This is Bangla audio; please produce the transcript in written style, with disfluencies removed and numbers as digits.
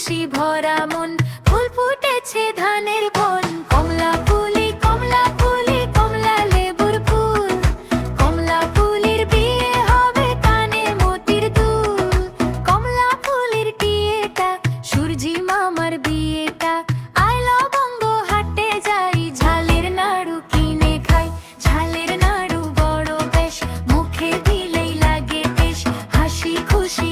খুশি ভরা মন, ফুল ফুটেছে ধানের বন। কমলা ফুলি কমলা ফুলি কমলা লেবুর ফুল, কমলা ফুলের বিয়ে হবে কানে মতির দুল। কমলা ফুলের বিয়েটা, সূর্যি মামার বিয়েটা, আই লবঙ্গ হাটে যাই, ঝালের নাড়ু কিনে খাই। ঝালের নাড়ু বড় বেশ, মুখে দিলেই লাগে বেশ, হাসি খুশি